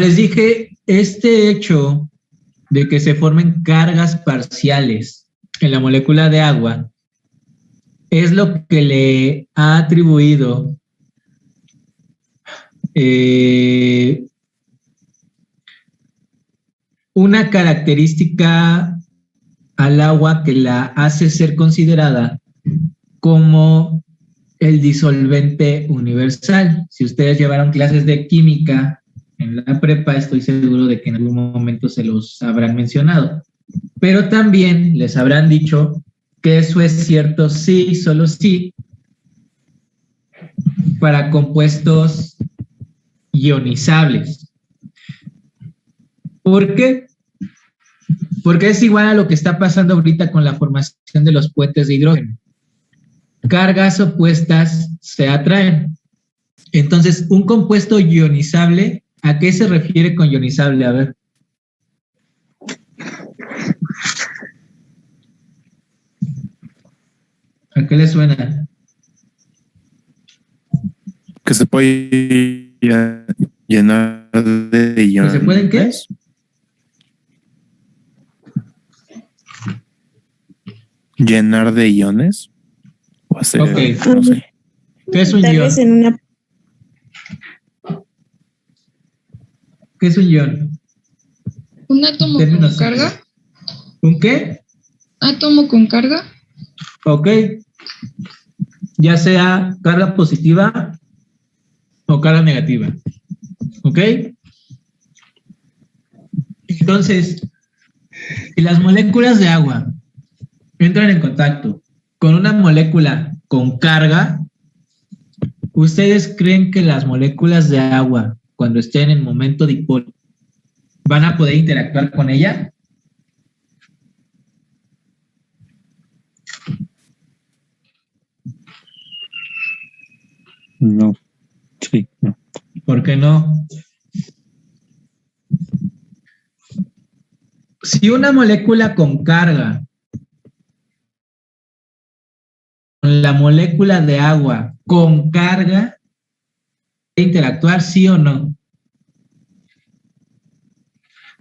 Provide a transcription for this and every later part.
les dije, este hecho de que se formen cargas parciales en la molécula de agua es lo que le ha atribuido una característica al agua que la hace ser considerada como el disolvente universal. Si ustedes llevaron clases de química en la prepa, estoy seguro de que en algún momento se los habrán mencionado. Pero también les habrán dicho que eso es cierto sí, solo sí, para compuestos ionizables. ¿Por qué? Porque es igual a lo que está pasando ahorita con la formación de los puentes de hidrógeno. Cargas opuestas se atraen. Entonces, un compuesto ionizable, ¿a qué se refiere con ionizable? A ver. ¿A qué le suena? Que se puede llenar de iones. ¿Que se pueden qué? Llenar de iones. O hacer, okay. No sé. ¿Qué es un ion? ¿Qué es un ion? ¿Un átomo con carga? ¿Un qué? ¿Átomo con carga? Ok. Ya sea carga positiva o carga negativa. ¿Ok? Entonces, si las moléculas de agua entran en contacto con una molécula con carga, ¿ustedes creen que las moléculas de agua, cuando estén en momento dipolo, van a poder interactuar con ella? No. Sí, no. ¿Por qué no? Si una molécula con carga, la molécula de agua con carga, ¿puede interactuar sí o no?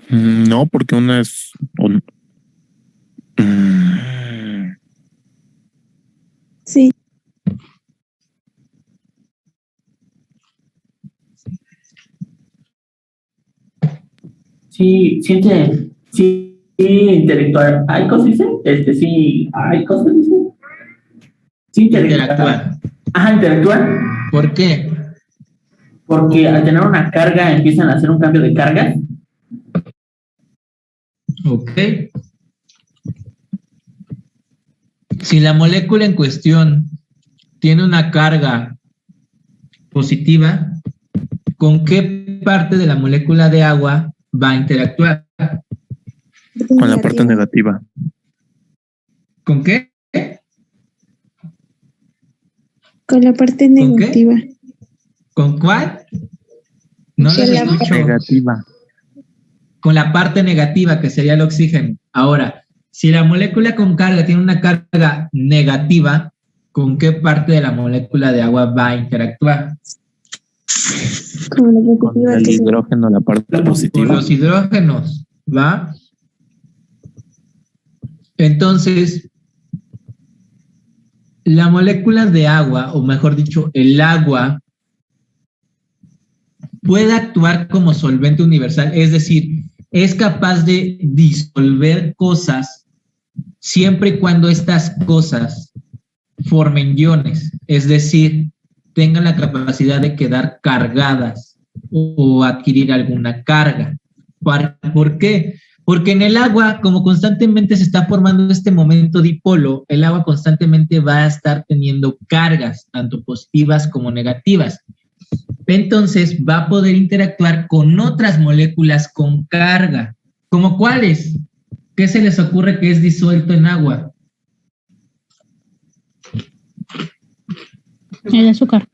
No, porque una es... Sí. Sí, intelectual. ¿Hay cosas, dice? Sí, hay cosas, dice. Sí, interactuar. Ajá, interactuar. ¿Por qué? Porque al tener una carga empiezan a hacer un cambio de carga. Ok. Si la molécula en cuestión tiene una carga positiva, ¿con qué parte de la molécula de agua va a interactuar? Con la parte negativa. ¿Con qué? Con la parte negativa. ¿Con cuál? No les escucho. Negativa. Con la parte negativa, que sería el oxígeno. Ahora, si la molécula con carga tiene una carga negativa, ¿con qué parte de la molécula de agua va a interactuar? Con el hidrógeno, la parte positiva. Con los hidrógenos, ¿va? Entonces, la molécula de agua, o mejor dicho, el agua, puede actuar como solvente universal, es decir, es capaz de disolver cosas siempre y cuando estas cosas formen iones, es decir, tengan la capacidad de quedar cargadas o adquirir alguna carga. ¿Por qué? Porque en el agua, como constantemente se está formando este momento dipolo, el agua constantemente va a estar teniendo cargas, tanto positivas como negativas. Entonces va a poder interactuar con otras moléculas con carga. ¿Como cuáles? ¿Qué se les ocurre que es disuelto en agua? El azúcar.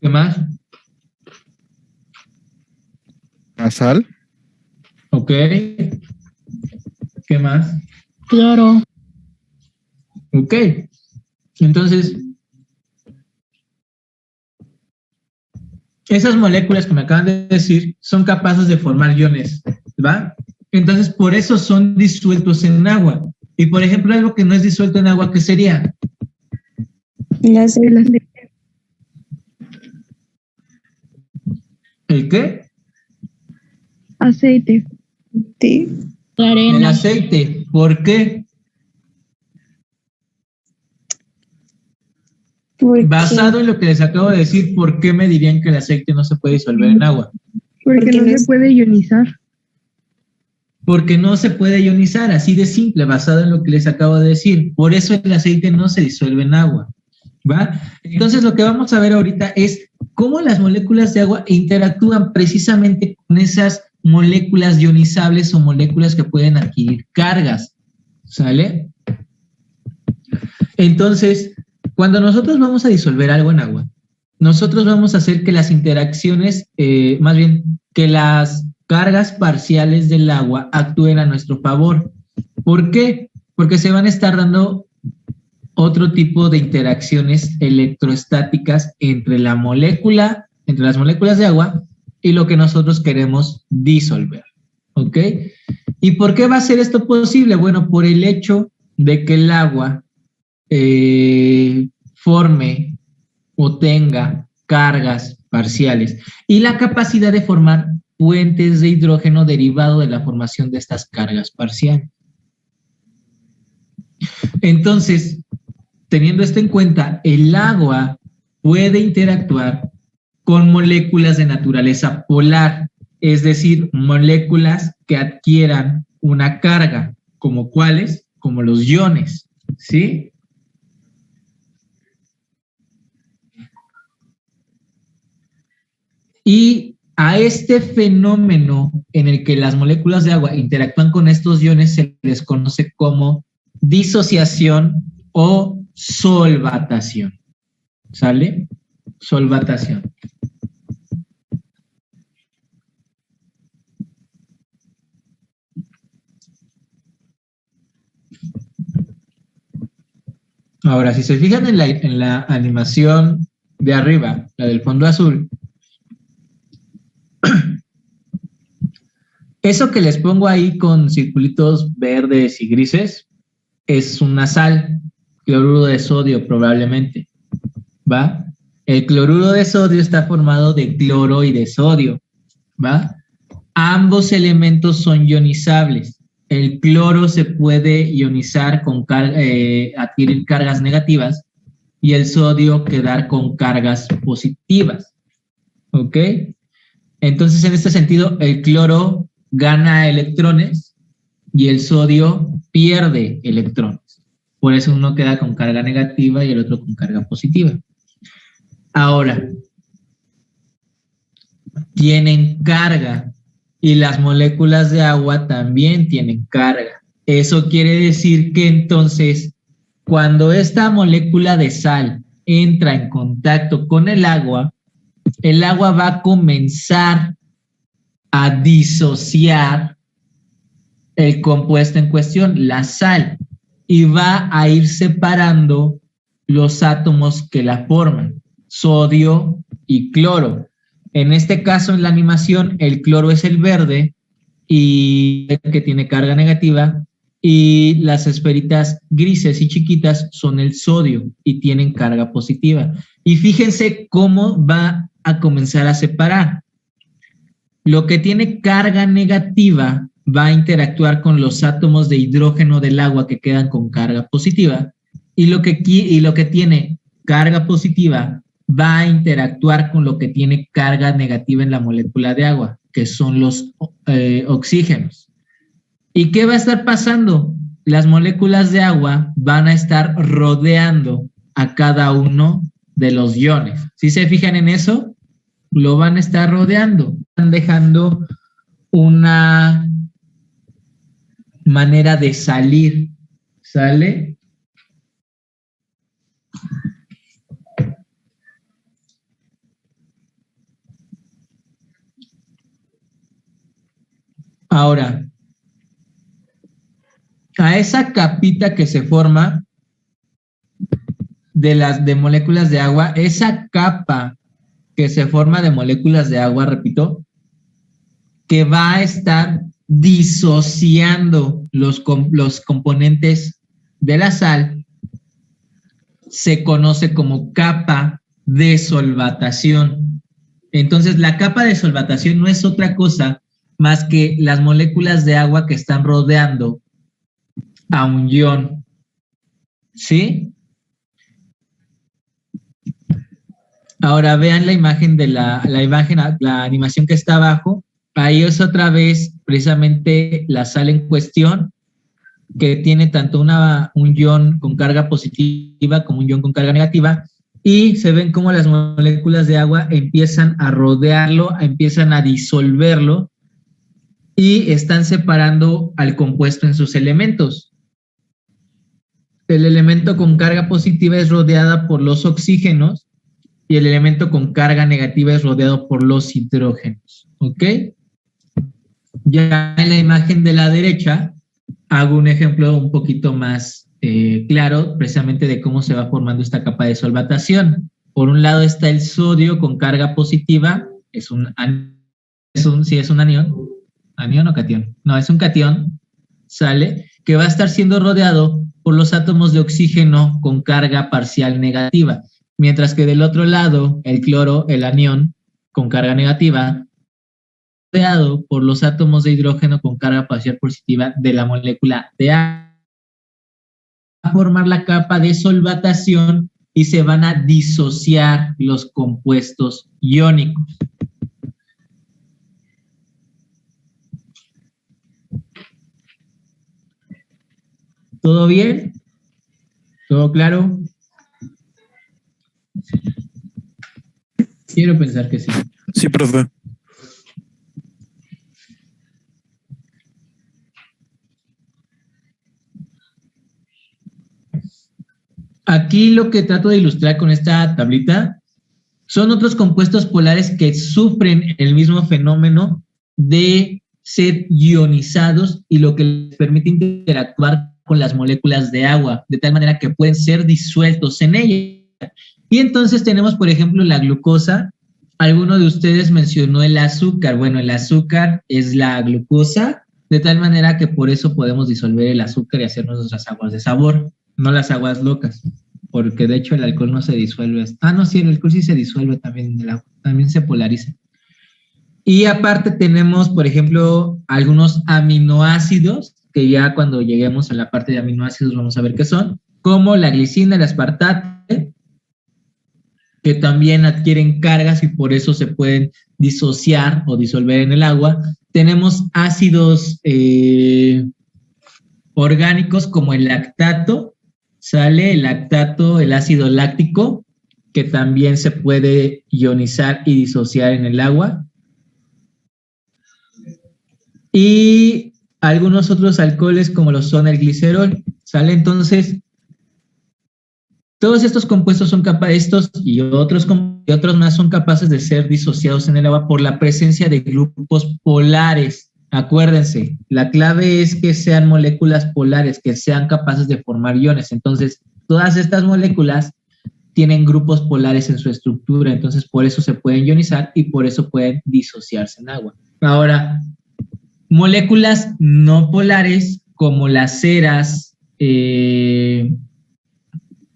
¿Qué más? ¿La sal? Ok. ¿Qué más? Cloro. Ok. Entonces, esas moléculas que me acaban de decir son capaces de formar iones, ¿va? Entonces, por eso son disueltos en agua. Y, por ejemplo, algo que no es disuelto en agua, ¿qué sería? El aceite. ¿El qué? Aceite. Sí. La arena. El aceite. ¿Por qué? Porque, Basado en lo que les acabo de decir, ¿por qué me dirían que el aceite no se puede disolver en agua? Porque no se puede ionizar. Porque no se puede ionizar, así de simple, basado en lo que les acabo de decir. Por eso el aceite no se disuelve en agua, ¿va? Entonces lo que vamos a ver ahorita es cómo las moléculas de agua interactúan precisamente con esas moléculas ionizables o moléculas que pueden adquirir cargas, ¿sale? Entonces, cuando nosotros vamos a disolver algo en agua, nosotros vamos a hacer que las interacciones, más bien, que las cargas parciales del agua actúen a nuestro favor. ¿Por qué? Porque se van a estar dando otro tipo de interacciones electrostáticas entre las moléculas de agua y lo que nosotros queremos disolver. ¿Ok? ¿Y por qué va a ser esto posible? Bueno, por el hecho de que el agua forme o tenga cargas parciales y la capacidad de formar puentes de hidrógeno derivado de la formación de estas cargas parciales. Entonces, teniendo esto en cuenta, el agua puede interactuar con moléculas de naturaleza polar, es decir, moléculas que adquieran una carga, como cuáles, como los iones, ¿sí? Y a este fenómeno en el que las moléculas de agua interactúan con estos iones se les conoce como disociación o solvatación. ¿Sale? Solvatación. Ahora, si se fijan en la animación de arriba, la del fondo azul, eso que les pongo ahí con circulitos verdes y grises es una sal, cloruro de sodio probablemente, ¿va? El cloruro de sodio está formado de cloro y de sodio, ¿va? Ambos elementos son ionizables. El cloro se puede ionizar con adquirir cargas negativas y el sodio quedar con cargas positivas, ¿ok? Entonces, en este sentido, el cloro gana electrones y el sodio pierde electrones. Por eso uno queda con carga negativa y el otro con carga positiva. Ahora, tienen carga y las moléculas de agua también tienen carga. Eso quiere decir que entonces, cuando esta molécula de sal entra en contacto con el agua va a comenzar a disociar el compuesto en cuestión, la sal, y va a ir separando los átomos que la forman, sodio y cloro. En este caso, en la animación, el cloro es el verde y que tiene carga negativa, y las esferitas grises y chiquitas son el sodio y tienen carga positiva. Y fíjense cómo va a comenzar a separar. Lo que tiene carga negativa va a interactuar con los átomos de hidrógeno del agua que quedan con carga positiva, y lo que tiene carga positiva va a interactuar con lo que tiene carga negativa en la molécula de agua, que son los oxígenos. ¿Y qué va a estar pasando? Las moléculas de agua van a estar rodeando a cada uno de los iones. ¿Sí se fijan en eso? Lo van a estar rodeando. Están dejando una manera de salir. ¿Sale? Ahora, a esa capita que se forma de moléculas de agua, esa capa que se forma de moléculas de agua, repito, que va a estar disociando los componentes de la sal, se conoce como capa de solvatación. Entonces, la capa de solvatación no es otra cosa más que las moléculas de agua que están rodeando a un ion. ¿Sí? Ahora vean la imagen de la animación que está abajo. Ahí es otra vez precisamente la sal en cuestión, que tiene tanto un ion con carga positiva como un ion con carga negativa, y se ven cómo las moléculas de agua empiezan a rodearlo, empiezan a disolverlo y están separando al compuesto en sus elementos. El elemento con carga positiva es rodeada por los oxígenos y el elemento con carga negativa es rodeado por los hidrógenos. ¿Ok? Ya en la imagen de la derecha hago un ejemplo un poquito más claro precisamente de cómo se va formando esta capa de solvatación. Por un lado está el sodio con carga positiva, es un anión. ¿Anión o catión? No, es un catión, ¿sale? Que va a estar siendo rodeado por los átomos de oxígeno con carga parcial negativa, mientras que del otro lado, el cloro, el anión, con carga negativa, rodeado por los átomos de hidrógeno con carga parcial positiva de la molécula de agua, a formar la capa de solvatación y se van a disociar los compuestos iónicos. ¿Todo bien? ¿Todo claro? Quiero pensar que sí. Sí, profe. Aquí lo que trato de ilustrar con esta tablita son otros compuestos polares que sufren el mismo fenómeno de ser ionizados y lo que les permite interactuar con las moléculas de agua, de tal manera que pueden ser disueltos en ella. Y entonces tenemos, por ejemplo, la glucosa. Alguno de ustedes mencionó el azúcar. Bueno, el azúcar es la glucosa, de tal manera que por eso podemos disolver el azúcar y hacernos nuestras aguas de sabor, no las aguas locas, porque de hecho el alcohol no se disuelve. Ah, no, sí, el alcohol sí se disuelve también en el agua, también se polariza. Y aparte tenemos, por ejemplo, algunos aminoácidos, que ya cuando lleguemos a la parte de aminoácidos vamos a ver qué son, como la glicina, el aspartate, que también adquieren cargas y por eso se pueden disociar o disolver en el agua. Tenemos ácidos orgánicos como el lactato, sale el lactato, el ácido láctico, que también se puede ionizar y disociar en el agua. Y algunos otros alcoholes como lo son el glicerol, ¿sale? Entonces, todos estos compuestos son capaces, estos y otros más son capaces de ser disociados en el agua por la presencia de grupos polares. Acuérdense, la clave es que sean moléculas polares, que sean capaces de formar iones. Entonces, todas estas moléculas tienen grupos polares en su estructura, entonces por eso se pueden ionizar y por eso pueden disociarse en agua. Ahora, moléculas no polares como las ceras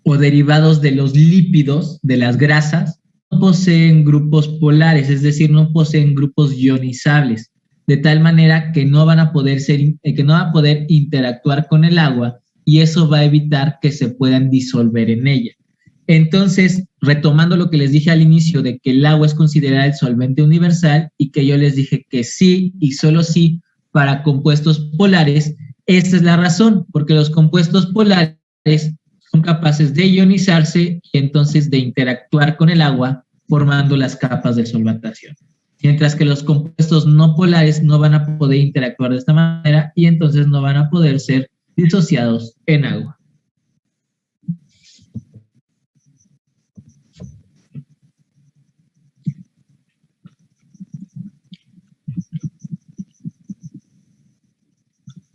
o derivados de los lípidos, de las grasas, no poseen grupos polares, es decir, no poseen grupos ionizables, de tal manera que no van a poder interactuar con el agua y eso va a evitar que se puedan disolver en ella. Entonces, retomando lo que les dije al inicio de que el agua es considerada el solvente universal y que yo les dije que sí y solo sí para compuestos polares, esta es la razón, porque los compuestos polares son capaces de ionizarse y entonces de interactuar con el agua formando las capas de solvatación. Mientras que los compuestos no polares no van a poder interactuar de esta manera y entonces no van a poder ser disociados en agua.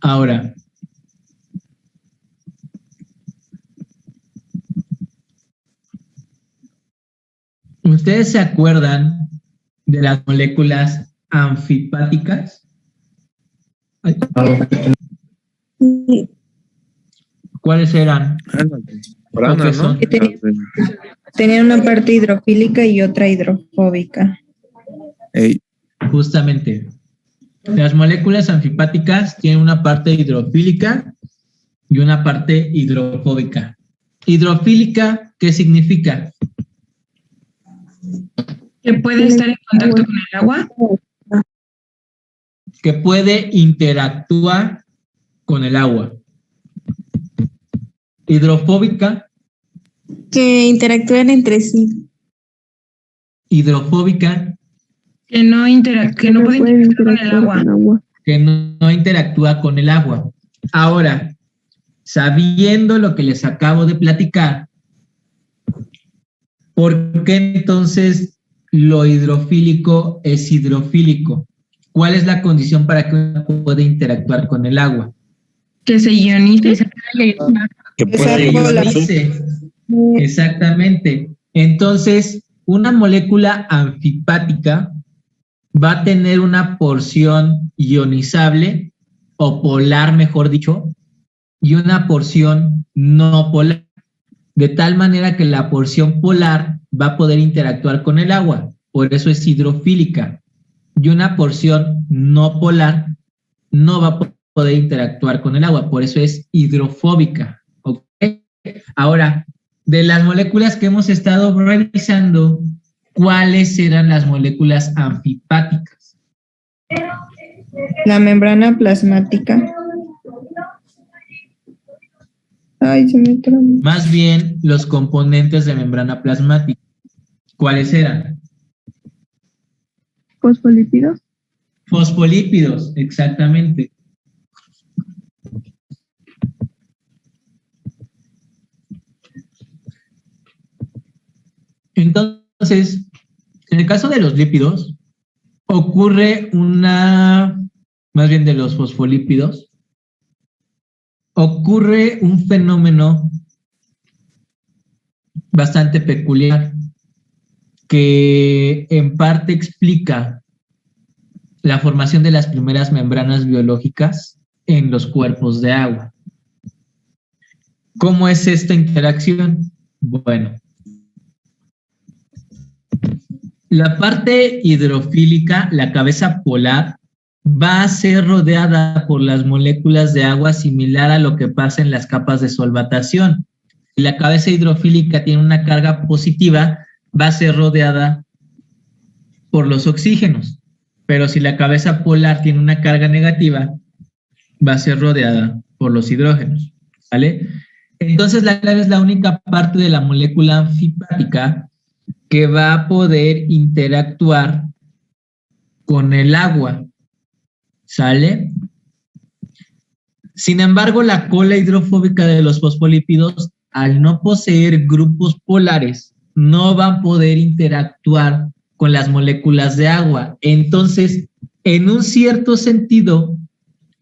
Ahora, ¿Ustedes se acuerdan de las moléculas anfipáticas? ¿Cuáles eran? ¿O qué son? Tenían una parte hidrofílica y otra hidrofóbica. Ey, Justamente. Las moléculas anfipáticas tienen una parte hidrofílica y una parte hidrofóbica. Hidrofílica, ¿qué significa? Que puede estar en contacto con el agua. Que puede interactuar con el agua. Hidrofóbica, Que interactúan entre sí. hidrofóbica, Que no puede interactuar con el agua. que no interactúa con el agua. Ahora, sabiendo lo que les acabo de platicar, ¿por qué entonces lo hidrofílico es hidrofílico? ¿Cuál es la condición para que uno pueda interactuar con el agua? Que se ionice. que Esa puede bola. Ionice. Exactamente. Entonces, una molécula anfipática va a tener una porción ionizable o polar, mejor dicho, y una porción no polar, de tal manera que la porción polar va a poder interactuar con el agua, por eso es hidrofílica, y una porción no polar no va a poder interactuar con el agua, por eso es hidrofóbica. ¿Ok? Ahora, de las moléculas que hemos estado revisando, ¿cuáles eran las moléculas anfipáticas? La membrana plasmática. Ay, se me trabó. Más bien, los componentes de membrana plasmática. ¿Cuáles eran? Fosfolípidos. Fosfolípidos, exactamente. Entonces, en el caso de los lípidos, ocurre más bien de los fosfolípidos, ocurre un fenómeno bastante peculiar que en parte explica la formación de las primeras membranas biológicas en los cuerpos de agua. ¿Cómo es esta interacción? Bueno, la parte hidrofílica, la cabeza polar, va a ser rodeada por las moléculas de agua similar a lo que pasa en las capas de solvatación. Si la cabeza hidrofílica tiene una carga positiva, va a ser rodeada por los oxígenos. Pero si la cabeza polar tiene una carga negativa, va a ser rodeada por los hidrógenos. ¿Vale? Entonces la clave es la única parte de la molécula anfipática que va a poder interactuar con el agua. ¿Sale? Sin embargo, la cola hidrofóbica de los fosfolípidos, al no poseer grupos polares, no va a poder interactuar con las moléculas de agua. Entonces, en un cierto sentido,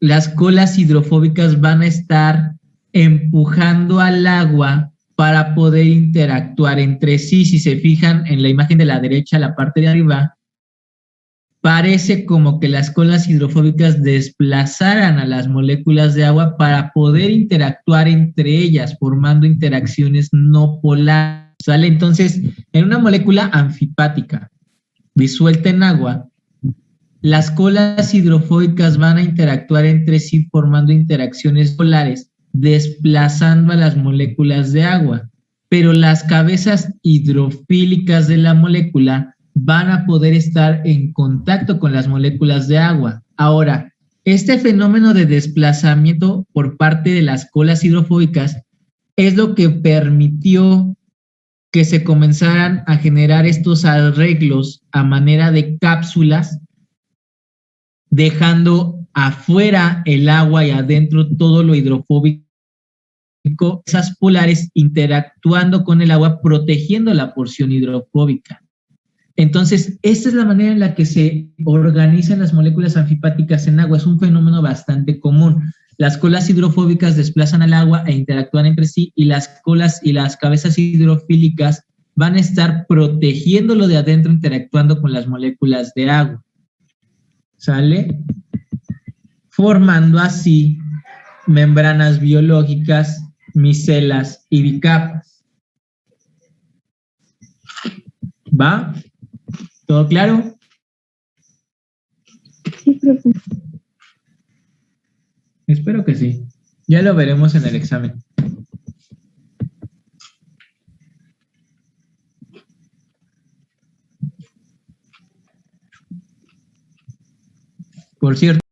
las colas hidrofóbicas van a estar empujando al agua para poder interactuar entre sí. Si se fijan en la imagen de la derecha, la parte de arriba, parece como que las colas hidrofóbicas desplazaran a las moléculas de agua para poder interactuar entre ellas, formando interacciones no polares. ¿Sale? Entonces, en una molécula anfipática disuelta en agua, las colas hidrofóbicas van a interactuar entre sí formando interacciones polares, desplazando a las moléculas de agua, pero las cabezas hidrofílicas de la molécula van a poder estar en contacto con las moléculas de agua. Ahora, este fenómeno de desplazamiento por parte de las colas hidrofóbicas es lo que permitió que se comenzaran a generar estos arreglos a manera de cápsulas, dejando afuera el agua y adentro todo lo hidrofóbico, esas polares interactuando con el agua, protegiendo la porción hidrofóbica. Entonces, esta es la manera en la que se organizan las moléculas anfipáticas en agua. Es un fenómeno bastante común. Las colas hidrofóbicas desplazan al agua e interactúan entre sí, y las colas y las cabezas hidrofílicas van a estar protegiéndolo de adentro, interactuando con las moléculas de agua. ¿Sale? Formando así membranas biológicas, micelas y bicapas. ¿Va? ¿Todo claro? Sí, profe. Espero que sí. Ya lo veremos en el examen. Por cierto,